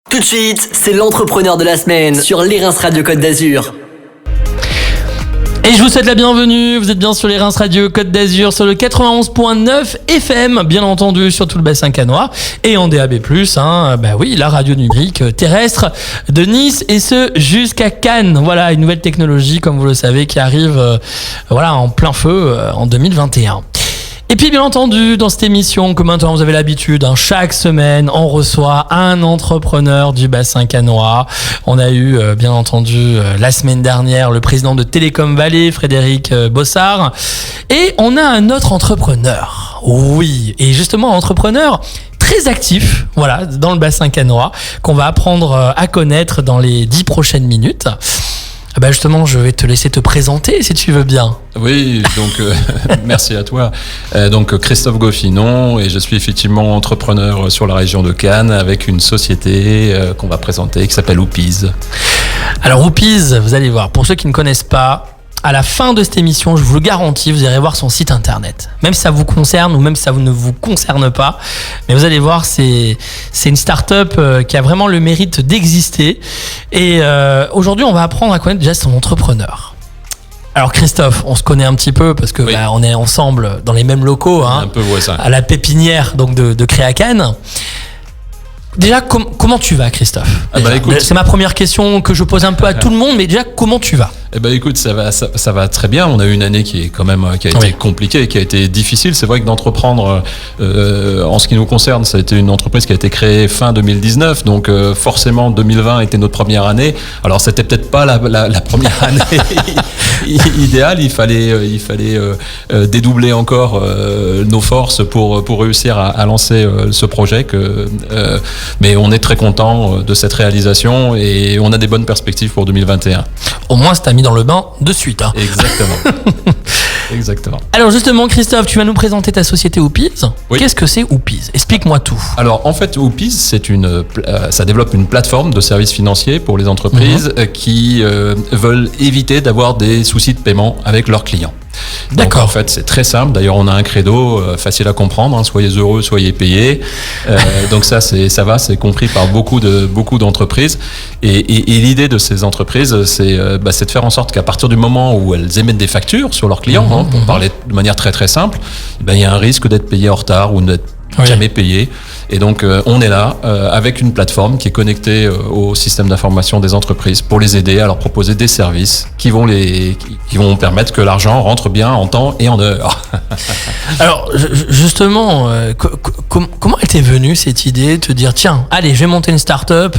Tout de suite, c'est l'entrepreneur de la semaine sur les Reims Radio Côte d'Azur. Et je vous souhaite la bienvenue, vous êtes bien sur les Reims Radio Côte d'Azur, sur le 91.9 FM, bien entendu sur tout le bassin cannois, et en DAB+, la radio numérique terrestre de Nice, et ce jusqu'à Cannes. Voilà, une nouvelle technologie, comme vous le savez, qui arrive en plein feu en 2021. Et puis bien entendu, dans cette émission, comme maintenant vous avez l'habitude, chaque semaine, on reçoit un entrepreneur du bassin cannois. On a eu, bien entendu, la semaine dernière, le président de Télécom Vallée, Frédéric Bossard. Et on a un autre entrepreneur. Oui, et justement, un entrepreneur très actif, dans le bassin cannois, qu'on va apprendre à connaître dans les 10 prochaines minutes. Justement, je vais te laisser te présenter si tu veux bien. Oui, donc merci à toi. Donc Christophe Goffinon, et je suis effectivement entrepreneur sur la région de Cannes avec une société qu'on va présenter qui s'appelle Oopies. Alors Oopies, vous allez voir, pour ceux qui ne connaissent pas, à la fin de cette émission, je vous le garantis, vous irez voir son site internet. Même si ça vous concerne ou même si ça ne vous concerne pas. Mais vous allez voir, c'est une start-up qui a vraiment le mérite d'exister. Et aujourd'hui, on va apprendre à connaître déjà son entrepreneur. Alors Christophe, on se connaît un petit peu parce que oui. On est ensemble dans les mêmes locaux. Un peu voisin. À la pépinière donc de Créacannes. Déjà, comment tu vas, Christophe? Écoute, c'est ma première question que je pose un peu à tout le monde, mais déjà, comment tu vas? Écoute, ça va très bien. On a eu une année qui a été compliquée, qui a été difficile. C'est vrai que d'entreprendre, en ce qui nous concerne, ça a été une entreprise qui a été créée fin 2019, donc forcément 2020 était notre première année. Alors c'était peut-être pas la première année idéale. Il fallait dédoubler encore nos forces pour réussir à lancer ce projet. Mais on est très content de cette réalisation et on a des bonnes perspectives pour 2021. Au moins, ça t'a mis dans le bain de suite. Exactement. Alors justement, Christophe, tu vas nous présenter ta société Oopies. Oui. Qu'est-ce que c'est Oopies? Explique-moi tout. Alors en fait, Oopies, ça développe une plateforme de services financiers pour les entreprises qui veulent éviter d'avoir des soucis de paiement avec leurs clients. D'accord. Donc en fait, c'est très simple. D'ailleurs, on a un credo facile à comprendre. Soyez heureux, soyez payés. Donc c'est compris par beaucoup d'entreprises. Et l'idée de ces entreprises, c'est de faire en sorte qu'à partir du moment où elles émettent des factures sur leurs clients, pour parler de manière très très simple, il y a un risque d'être payé en retard ou d'être jamais payé. Et donc, on est là avec une plateforme qui est connectée au système d'information des entreprises pour les aider à leur proposer des services qui vont permettre que l'argent rentre bien en temps et en heure. Alors, justement, comment elle t'est venue cette idée de te dire, tiens, allez, je vais monter une start-up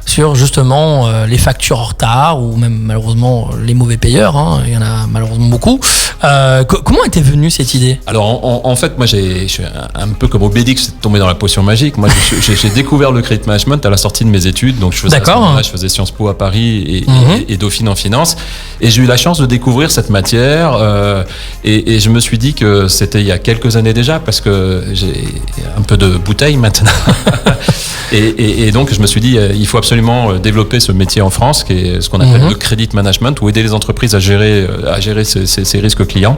sur justement les factures en retard ou même malheureusement les mauvais payeurs, il y en a malheureusement beaucoup. Comment était venue cette idée? Alors, en fait, moi, je suis un peu comme Obélix, c'est tombé dans la potion magique. Moi, j'ai découvert le credit management à la sortie de mes études. Donc, je faisais Sciences Po à Paris et Dauphine en finance. Et j'ai eu la chance de découvrir cette matière. Et je me suis dit que c'était il y a quelques années déjà, parce que j'ai un peu de bouteille maintenant. Et donc, je me suis dit, il faut absolument développer ce métier en France, qui est ce qu'on appelle le credit management, ou aider les entreprises à gérer ces risques clients.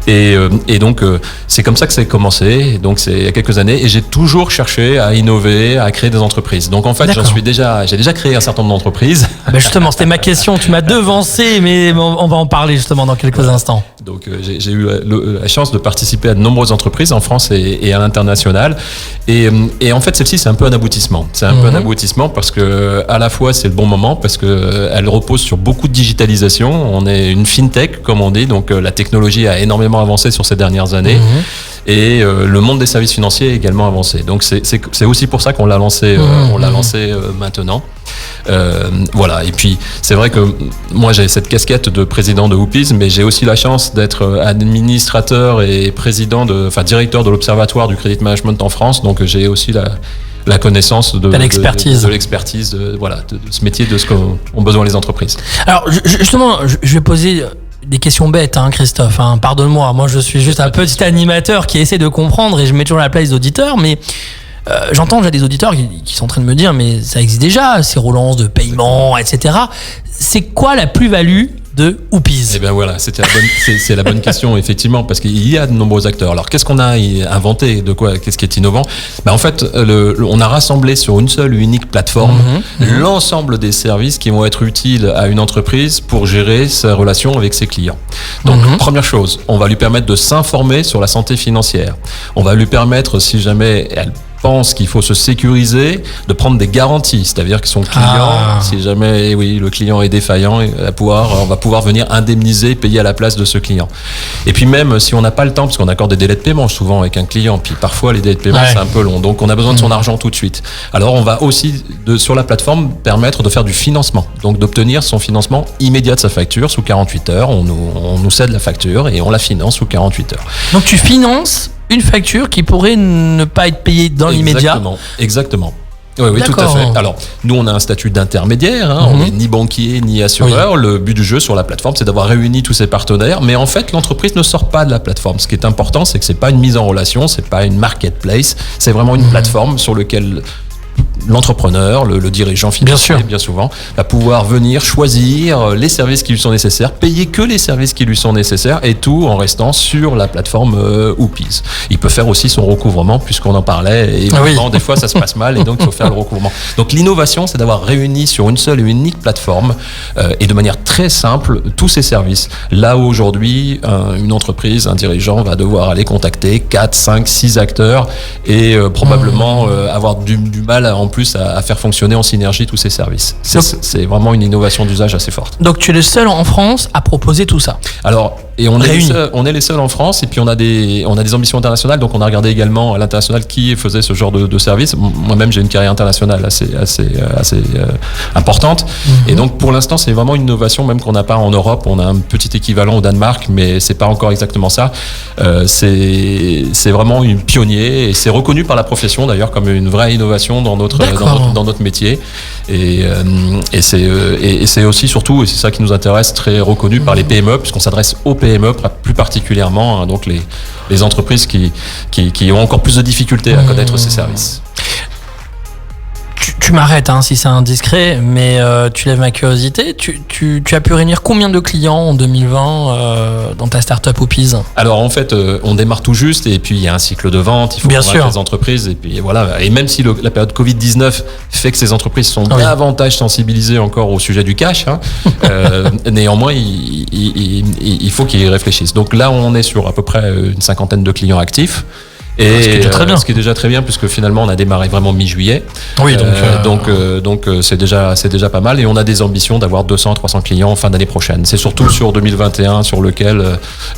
Et donc, c'est comme ça que ça a commencé. Donc, c'est il y a quelques années. Et j'ai toujours cherché à innover, à créer des entreprises. Donc, en fait, j'ai déjà créé un certain nombre d'entreprises. Justement, c'était ma question. Tu m'as devancé, mais on va en parler justement dans quelques instants. Donc, j'ai eu la chance de participer à de nombreuses entreprises en France et à l'international. Et en fait, celle-ci, c'est un peu un aboutissement. C'est un peu un aboutissement parce que, à la fois, c'est le bon moment parce que elle repose sur beaucoup de digitalisation. On est une fintech, comme on dit. Donc, la technologie a énormément avancé sur ces dernières années. Et le monde des services financiers a également avancé. Donc, c'est aussi pour ça qu'on l'a lancé, maintenant. Et puis c'est vrai que moi j'ai cette casquette de président de Oopies, mais j'ai aussi la chance d'être administrateur et directeur de l'Observatoire du Credit Management en France, donc j'ai aussi la connaissance de l'expertise de ce métier, de ce qu'ont besoin les entreprises. Alors justement, je vais poser des questions bêtes, Christophe, pardonne-moi, moi je suis juste un petit animateur qui essaie de comprendre et je mets toujours la place d'auditeur, mais j'entends déjà des auditeurs qui sont en train de me dire mais ça existe déjà, ces relances de paiement, etc. C'est quoi la plus-value de Whoopies? Eh bien voilà, c'est la bonne question effectivement, parce qu'il y a de nombreux acteurs. Alors qu'est-ce qu'on a inventé, qu'est-ce qui est innovant? En fait, on a rassemblé sur une seule et unique plateforme l'ensemble des services qui vont être utiles à une entreprise pour gérer sa relation avec ses clients. Donc première chose, on va lui permettre de s'informer sur la santé financière. On va lui permettre, si jamais elle pense qu'il faut se sécuriser, de prendre des garanties, c'est-à-dire que son client, si jamais le client est défaillant, on va pouvoir venir indemniser, payer à la place de ce client. Et puis même si on n'a pas le temps, parce qu'on accorde des délais de paiement souvent avec un client, puis parfois les délais de paiement c'est un peu long, donc on a besoin de son argent tout de suite. Alors on va aussi sur la plateforme permettre de faire du financement, donc d'obtenir son financement immédiat de sa facture sous 48 heures. On nous cède la facture et on la finance sous 48 heures. Donc tu finances une facture qui pourrait ne pas être payée dans l'immédiat. Exactement. Oui, tout à fait. Alors, nous, on a un statut d'intermédiaire. On n'est ni banquier, ni assureur. Oui. Le but du jeu sur la plateforme, c'est d'avoir réuni tous ses partenaires. Mais en fait, l'entreprise ne sort pas de la plateforme. Ce qui est important, c'est que c'est pas une mise en relation, c'est pas une marketplace. C'est vraiment une plateforme sur laquelle l'entrepreneur, le dirigeant financier, bien souvent, va pouvoir venir choisir les services qui lui sont nécessaires, payer que les services qui lui sont nécessaires, et tout en restant sur la plateforme Whoopies. Il peut faire aussi son recouvrement, puisqu'on en parlait, et évidemment, des fois ça se passe mal, et donc il faut faire le recouvrement. Donc l'innovation, c'est d'avoir réuni sur une seule et unique plateforme, et de manière très simple, tous ces services. Là où aujourd'hui, une entreprise, un dirigeant va devoir aller contacter 4, 5, 6 acteurs, et probablement avoir du mal en plus à faire fonctionner en synergie tous ces services. C'est vraiment une innovation d'usage assez forte. Donc tu es le seul en France à proposer tout ça. Alors, et on est les seuls en France, et puis on a des ambitions internationales, donc on a regardé également à l'international qui faisait ce genre de service. Moi-même, j'ai une carrière internationale assez importante, et donc pour l'instant, c'est vraiment une innovation même qu'on n'a pas en Europe. On a un petit équivalent au Danemark, mais c'est pas encore exactement ça. C'est vraiment une pionnier, et c'est reconnu par la profession d'ailleurs comme une vraie innovation dans notre métier, et c'est aussi surtout, et c'est ça qui nous intéresse, très reconnu par les PME, puisqu'on s'adresse aux PME plus particulièrement, donc les entreprises qui ont encore plus de difficultés à connaître ces services. Tu m'arrêtes si c'est indiscret, mais tu lèves ma curiosité. Tu as pu réunir combien de clients en 2020 dans ta startup Whoopies? Alors en fait, on démarre tout juste, et puis il y a un cycle de vente, il faut convaincre les entreprises, et puis voilà. Et même si la période Covid-19 fait que ces entreprises sont davantage sensibilisées encore au sujet du cash, néanmoins il faut qu'ils y réfléchissent. Donc là, on est sur à peu près une 50aine de clients actifs. Et ce qui est déjà très bien, puisque finalement on a démarré vraiment mi-juillet. Oui, donc c'est déjà pas mal, et on a des ambitions d'avoir 200-300 clients en fin d'année prochaine. C'est surtout sur 2021 sur lequel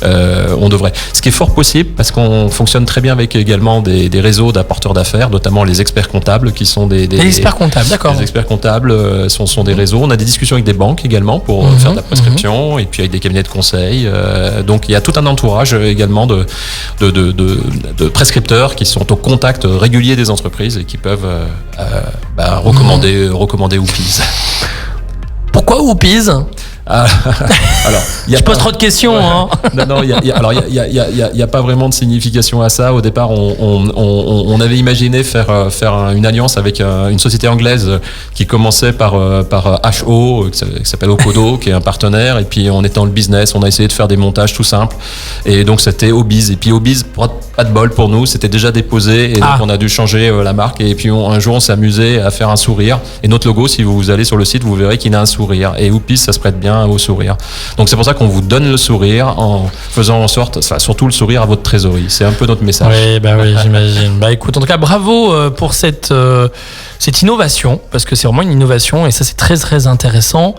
on devrait. Ce qui est fort possible, parce qu'on fonctionne très bien avec également des réseaux d'apporteurs d'affaires, notamment les experts comptables, qui sont des experts comptables, d'accord. Les experts comptables sont des réseaux. On a des discussions avec des banques également pour faire de la prescription, et puis avec des cabinets de conseil. Donc il y a tout un entourage également de prescripteurs qui sont au contact régulier des entreprises et qui peuvent recommander Whoopies. Pourquoi Whoopies? Alors, je pose trop de questions. Non, il y a pas vraiment de signification à ça. Au départ, on avait imaginé faire une alliance avec une société anglaise qui commençait par HO, qui s'appelle Okodo, qui est un partenaire. Et puis on était dans le business, on a essayé de faire des montages tout simples. Et donc c'était Whoopies. Et puis Whoopies, pas de bol pour nous, c'était déjà déposé, et donc on a dû changer la marque. Et puis un jour, on s'est amusé à faire un sourire. Et notre logo, si vous allez sur le site, vous verrez qu'il a un sourire. Et Whoopies, ça se prête bien au sourire. Donc c'est pour ça qu'on vous donne le sourire en faisant en sorte, surtout le sourire à votre trésorerie. C'est un peu notre message. Oui, j'imagine. Écoute, en tout cas, bravo pour cette innovation, parce que c'est vraiment une innovation, et ça c'est très très intéressant.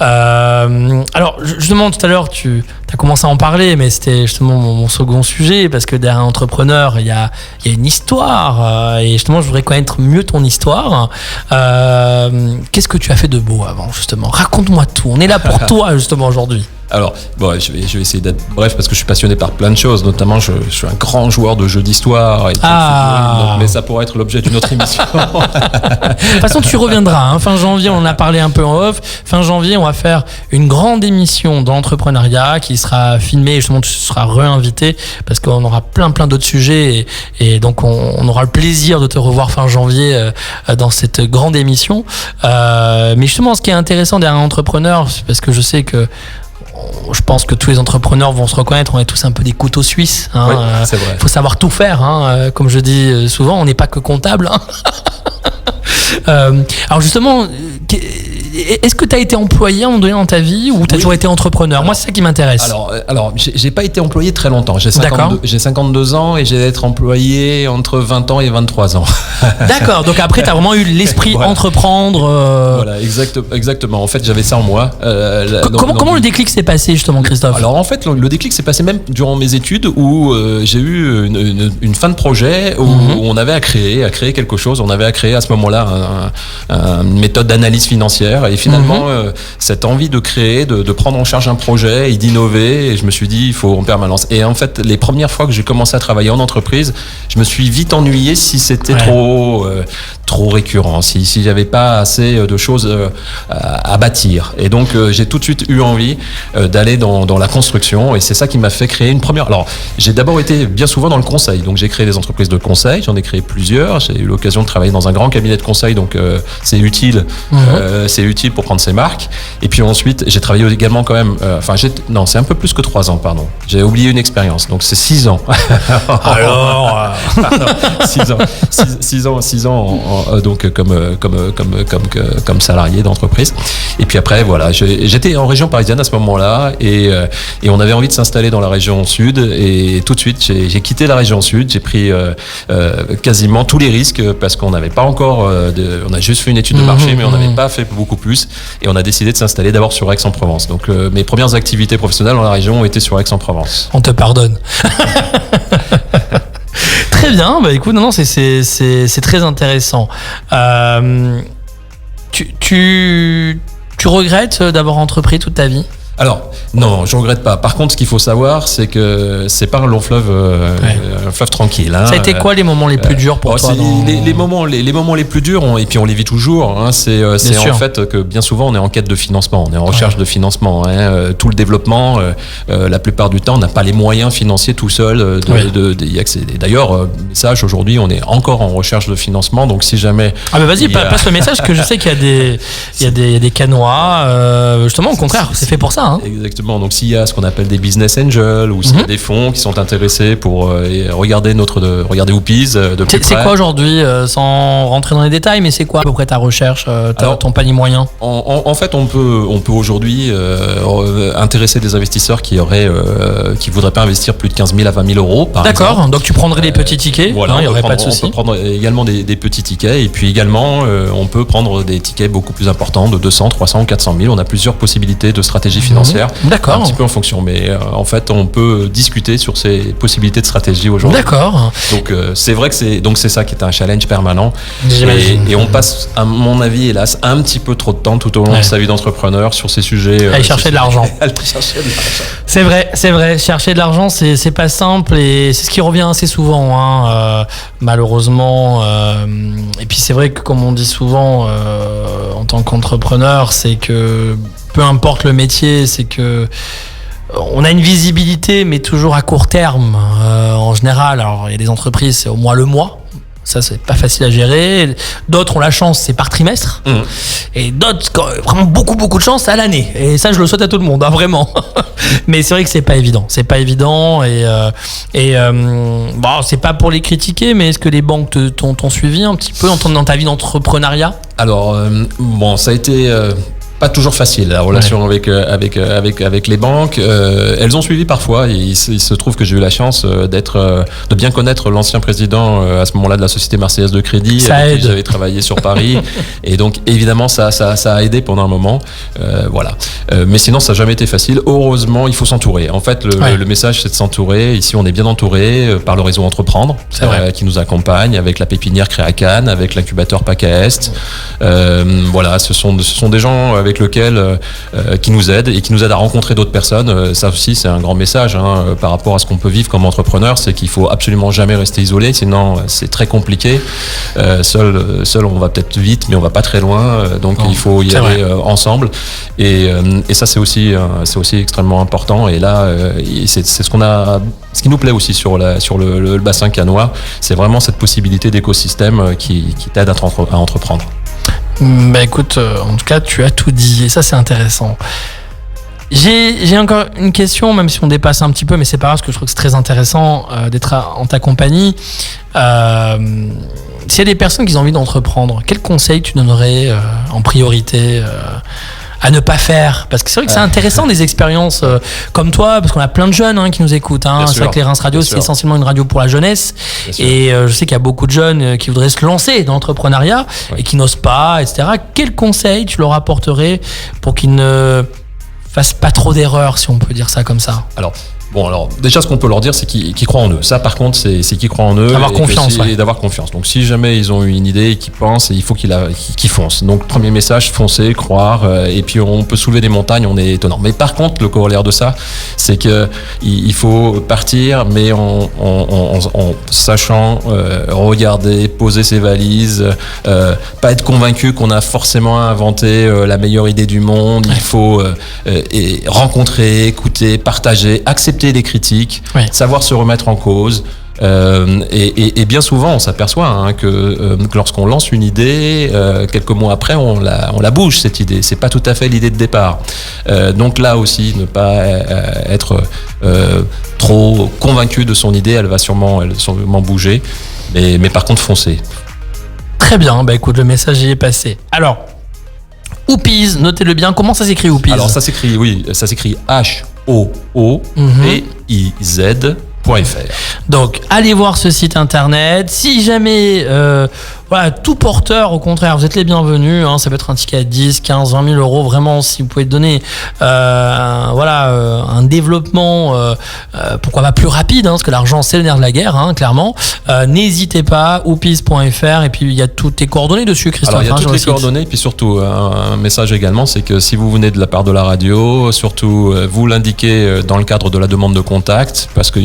Alors justement, tout à l'heure tu as commencé à en parler, mais c'était justement mon second sujet, parce que derrière un entrepreneur, il y a une histoire, et justement je voudrais connaître mieux ton histoire. Qu'est-ce que tu as fait de beau avant, justement? Raconte-moi tout, on est là pour toi justement aujourd'hui. Alors, je vais essayer d'être bref, parce que je suis passionné par plein de choses, notamment je suis un grand joueur de jeux d'histoire, et mais ça pourrait être l'objet d'une autre émission. De toute façon, tu reviendras. Fin janvier, on en a parlé un peu en off. Fin janvier, on va faire une grande émission d'entrepreneuriat qui sera filmée, et justement tu seras réinvité, parce qu'on aura plein d'autres sujets, et donc on aura le plaisir de te revoir fin janvier dans cette grande émission. Mais justement, ce qui est intéressant derrière un entrepreneur, c'est parce que je sais que je pense que tous les entrepreneurs vont se reconnaître, on est tous un peu des couteaux suisses. Hein. Oui, c'est vrai. Faut savoir tout faire. Hein. Comme je dis souvent, on n'est pas que comptable. Hein. Alors justement, est-ce que tu as été employé à un moment donné dans ta vie ou tu as toujours été entrepreneur? Moi, c'est ça qui m'intéresse. Alors j'ai pas été employé très longtemps. J'ai 52 ans et j'ai été employé entre 20 ans et 23 ans. D'accord, donc après, tu as vraiment eu l'esprit voilà. entreprendre. Voilà, exactement. En fait, j'avais ça en moi. Comment le déclic s'est passé, justement, Christophe? Alors, en fait, le déclic s'est passé même durant mes études où j'ai eu une fin de projet où on avait à créer quelque chose. On avait à créer à ce moment-là une méthode d'analyse financière. Et finalement, cette envie de créer, de prendre en charge un projet et d'innover, et je me suis dit, il faut en permanence. Et en fait, les premières fois que j'ai commencé à travailler en entreprise, je me suis vite ennuyé si c'était trop récurrent, si j'avais pas assez de choses à bâtir. Et donc, j'ai tout de suite eu envie d'aller dans la construction, et c'est ça qui m'a fait créer une première. Alors, j'ai d'abord été bien souvent dans le conseil, donc j'ai créé des entreprises de conseil, j'en ai créé plusieurs, j'ai eu l'occasion de travailler dans un grand cabinet de conseil, donc c'est utile, pour prendre ses marques. Et puis ensuite, j'ai travaillé également quand même, non, c'est un peu plus que 3 ans, pardon. J'ai oublié une expérience, donc c'est 6 ans. Alors, pardon, 6 ans donc comme salarié d'entreprise. Et puis après, voilà, j'étais en région parisienne à ce moment-là et on avait envie de s'installer dans la région sud, et tout de suite, j'ai quitté la région sud. J'ai pris quasiment tous les risques parce qu'on n'avait pas encore, on a juste fait une étude de marché, mais on n'avait pas fait beaucoup plus, et on a décidé de s'installer d'abord sur Aix-en-Provence. Donc mes premières activités professionnelles dans la région ont été sur Aix-en-Provence. On te pardonne. Très bien, bah écoute, non, c'est très intéressant. Tu regrettes d'avoir entrepris toute ta vie? Alors, non, je regrette pas. Par contre, ce qu'il faut savoir, c'est que c'est pas un long fleuve, un fleuve tranquille. Hein. Ça a été quoi les moments les plus durs pour toi les moments les plus durs, et puis on les vit toujours. Hein, c'est en fait que bien souvent on est en quête de financement, on est en recherche de financement. Hein, tout le développement, la plupart du temps, on n'a pas les moyens financiers tout seul d'y accéder. D'ailleurs, message aujourd'hui, on est encore en recherche de financement. Donc si jamais vas-y, passe le message, que je sais qu'il y a des canois. Justement, au contraire, c'est fait pour ça. Hein. Exactement. Donc s'il y a ce qu'on appelle des business angels, ou s'il y a des fonds qui sont intéressés pour regarder Whoopies de plus près. C'est quoi aujourd'hui, sans rentrer dans les détails, mais c'est quoi à peu près ta recherche, ton panier moyen? En fait, on peut aujourd'hui intéresser des investisseurs qui voudraient pas investir plus de 15 000 à 20 000 euros. D'accord. Donc tu prendrais des petits tickets. Voilà, il n'y aurait pas de souci. On peut prendre également des petits tickets, et puis également on peut prendre des tickets beaucoup plus importants, de 200, 300, 400 000. On a plusieurs possibilités de stratégie financière. D'accord. Un petit peu en fonction, mais en fait, on peut discuter sur ces possibilités de stratégie aujourd'hui. D'accord. Donc c'est vrai que c'est ça qui est un challenge permanent. Et on passe, à mon avis, hélas, un petit peu trop de temps tout au long de sa vie d'entrepreneur sur ces sujets. Aller chercher de l'argent. C'est vrai. Chercher de l'argent, c'est pas simple, et c'est ce qui revient assez souvent, hein, malheureusement. Et puis c'est vrai que, comme on dit souvent en tant qu'entrepreneur, c'est que peu importe le métier, c'est que on a une visibilité, mais toujours à court terme, en général. Alors, il y a des entreprises, c'est au moins le mois. Ça, c'est pas facile à gérer. D'autres ont la chance, c'est par trimestre. Et d'autres, vraiment beaucoup de chance, c'est à l'année. Et ça, je le souhaite à tout le monde, hein, vraiment. Mais c'est vrai que c'est pas évident. C'est pas évident. Bon, c'est pas pour les critiquer, mais est-ce que les banques t'ont suivi un petit peu dans ta vie d'entrepreneuriat? Alors, ça a été pas toujours facile, la relation avec les banques. Elles ont suivi parfois, et il se trouve que j'ai eu la chance de bien connaître l'ancien président à ce moment-là de la Société Marseillaise de Crédit, avec qui j'avais travaillé sur Paris. Et donc évidemment ça a aidé pendant un moment. Voilà. Mais sinon ça n'a jamais été facile. Heureusement, il faut s'entourer. En fait, le message, c'est de s'entourer. Ici, on est bien entouré par le réseau Entreprendre, qui nous accompagne, avec la pépinière Créacan, avec l'incubateur PACA Est. Voilà, ce sont des gens avec lequel qui nous aide à rencontrer d'autres personnes. Ça aussi, c'est un grand message par rapport à ce qu'on peut vivre comme entrepreneur, c'est qu'il faut absolument jamais rester isolé, sinon c'est très compliqué. Seul on va peut-être vite, mais on va pas très loin, donc il faut y aller ensemble, et ça c'est aussi extrêmement important. Et là c'est ce qui nous plaît aussi sur le bassin canois, c'est vraiment cette possibilité d'écosystème qui t'aide à entreprendre. Écoute, en tout cas, tu as tout dit, et ça c'est intéressant. J'ai encore une question, même si on dépasse un petit peu, mais c'est pas grave, parce que je trouve que c'est très intéressant d'être en ta compagnie. S'il y a des personnes qui ont envie d'entreprendre, quel conseil tu donnerais en priorité à ne pas faire? Parce que c'est vrai que c'est intéressant des expériences comme toi, parce qu'on a plein de jeunes qui nous écoutent. C'est vrai que les Reims Radio, c'est essentiellement une radio pour la jeunesse. Et je sais qu'il y a beaucoup de jeunes qui voudraient se lancer dans l'entrepreneuriat et qui n'osent pas, etc. Quel conseil tu leur apporterais pour qu'ils ne fassent pas trop d'erreurs, si on peut dire ça comme ça? Alors déjà, ce qu'on peut leur dire, c'est qu'ils croient en eux. Ça, par contre, c'est qu'ils croient en eux. D'avoir confiance. Et d'avoir confiance. Donc, si jamais ils ont eu une idée et qu'ils pensent, il faut qu'ils foncent. Donc, premier message, foncer, croire. Et puis, on peut soulever des montagnes, on est étonnant. Mais par contre, le corollaire de ça, c'est que il faut partir, mais en sachant regarder, poser ses valises, pas être convaincu qu'on a forcément inventé la meilleure idée du monde. Il faut rencontrer, écouter, partager, accepter les critiques, savoir se remettre en cause. Et bien souvent, on s'aperçoit que lorsqu'on lance une idée, quelques mois après, on la bouge, cette idée. C'est pas tout à fait l'idée de départ. Donc là aussi, ne pas être trop convaincu de son idée, elle va sûrement bouger. Mais par contre, foncer. Très bien, écoute, le message y est passé. Alors, Hoopies, notez-le bien. Comment ça s'écrit, Hoopies? Alors, ça s'écrit HOOPIZ.fr. Donc, allez voir ce site internet. Si jamais, tout porteur, au contraire, vous êtes les bienvenus. Ça peut être un ticket à 10, 15, 20 000 euros. Vraiment, si vous pouvez donner un développement, pourquoi pas plus rapide, parce que l'argent, c'est le nerf de la guerre, clairement. N'hésitez pas, hoopies.fr. Et puis, il y a toutes tes coordonnées dessus, Christophe. Alors, il y a toutes les coordonnées. Et puis surtout, un message également, c'est que si vous venez de la part de la radio, surtout, vous l'indiquez dans le cadre de la demande de contact, parce qu'il y aura